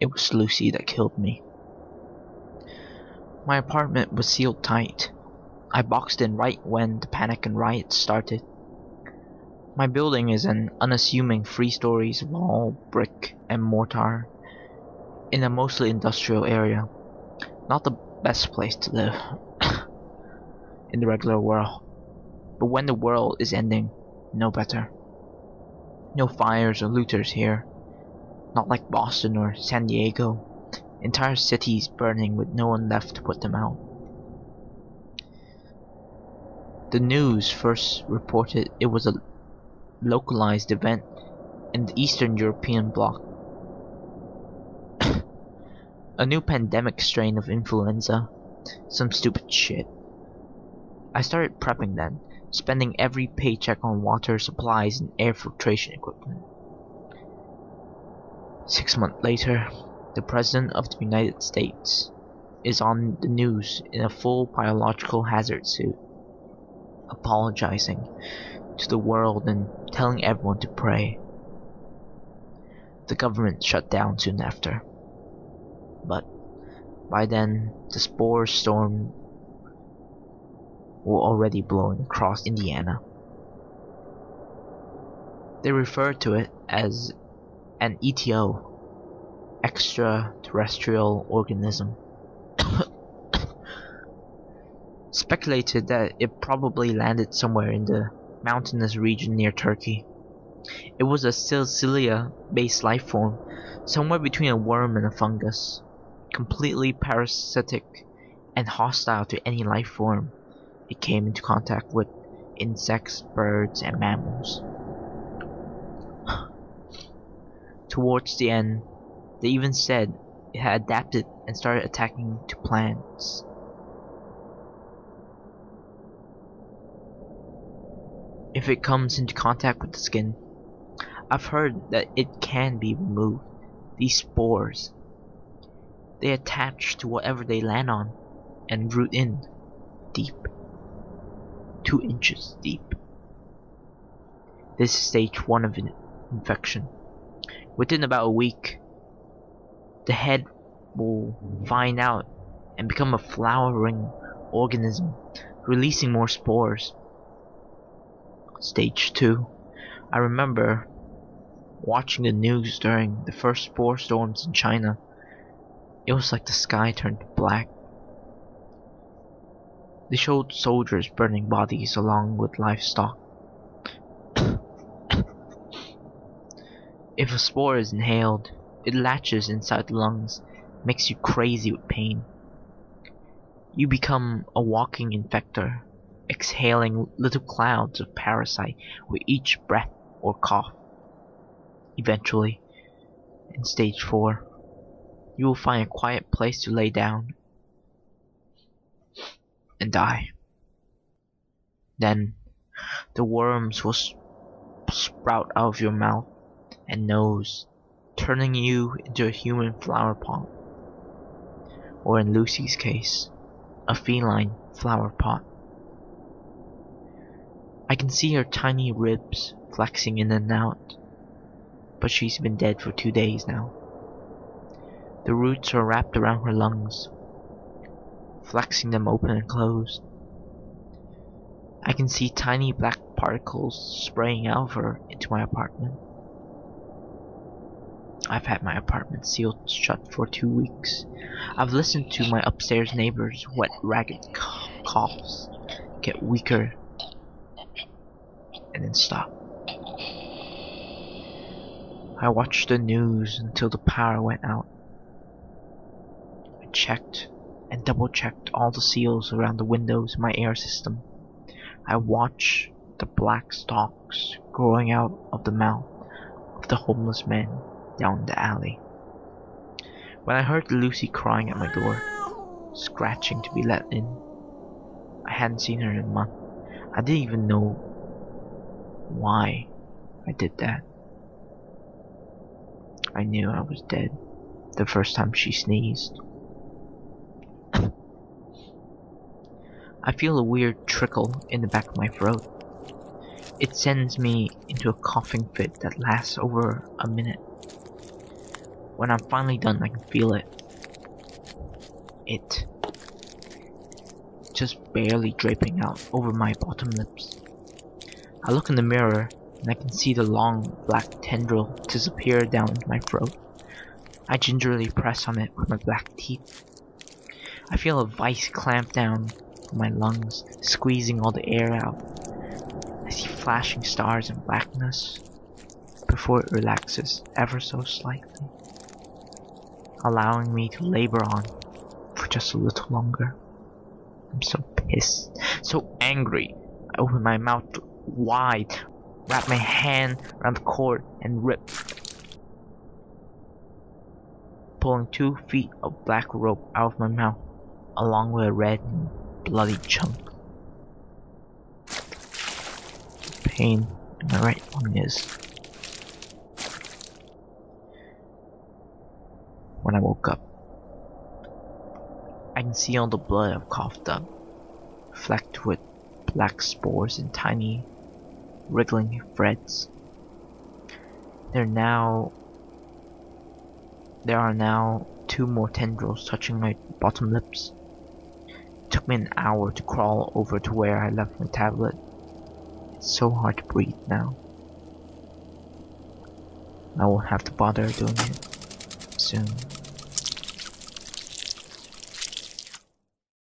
It was Lucy that killed me. My apartment was sealed tight. I boxed in right when the panic and riots started. My building is an unassuming 3 stories of all brick and mortar in a mostly industrial area. Not the best place to live in the regular world. But when the world is ending, no better. No fires or looters here. Not like Boston or San Diego. Entire cities burning with no one left to put them out. The news first reported it was a localized event in the Eastern European bloc. A new pandemic strain of influenza. Some stupid shit. I started prepping then, spending every paycheck on water supplies and air filtration equipment. 6 months later, the President of the United States is on the news in a full biological hazard suit, apologizing to the world and telling everyone to pray. The government shut down soon after. But by then, the Spores storm were already blowing across Indiana. They referred to it as an ETO, extraterrestrial organism. Speculated that it probably landed somewhere in the mountainous region near Turkey. It was a Sicilia-based life form, somewhere between a worm and a fungus, completely parasitic and hostile to any life form it came into contact with: insects, birds, and mammals. Towards the end, they even said it had adapted and started attacking to plants. If it comes into contact with the skin, I've heard that it can be removed. These spores, they attach to whatever they land on and root in deep. 2 inches deep. This is stage 1 of infection. Within about a week, the head will find out and become a flowering organism, releasing more spores. Stage 2. I remember watching the news during the first spore storms in China. It was like the sky turned black. They showed soldiers burning bodies along with livestock. If a spore is inhaled, it latches inside the lungs, makes you crazy with pain. You become a walking infector, exhaling little clouds of parasite with each breath or cough. Eventually, in stage 4, you will find a quiet place to lay down and die. Then, the worms will sprout out of your mouth and nose, turning you into a human flower pot. Or in Lucy's case, a feline flower pot. I can see her tiny ribs flexing in and out, but she's been dead for 2 days now. The roots are wrapped around her lungs, flexing them open and closed. I can see tiny black particles spraying out of her into my apartment. I've had my apartment sealed shut for 2 weeks. I've listened to my upstairs neighbor's wet, ragged coughs get weaker and then stop. I watched the news until the power went out. I checked and double-checked all the seals around the windows in my air system. I watched the black stalks growing out of the mouth of the homeless man down the alley. When I heard Lucy crying at my door, scratching to be let in, I hadn't seen her in a month. I didn't even know why I did that. I knew I was dead the first time she sneezed. I feel a weird trickle in the back of my throat. It sends me into a coughing fit that lasts over a minute. When I'm finally done, I can feel it. It just barely draping out over my bottom lips. I look in the mirror and I can see the long black tendril disappear down my throat. I gingerly press on it with my black teeth. I feel a vice clamp down on my lungs, squeezing all the air out. I see flashing stars and blackness before it relaxes ever so slightly, allowing me to labor on for just a little longer. I'm so pissed, so angry. I open my mouth wide, wrap my hand around the cord, and rip, pulling 2 feet of black rope out of my mouth, along with a red and bloody chunk. Pain in my right lung is. When I woke up, I can see all the blood I've coughed up, flecked with black spores and tiny, wriggling threads. There are now 2 more tendrils touching my bottom lips. It took me an hour to crawl over to where I left my tablet. It's so hard to breathe now. I won't have to bother doing it soon.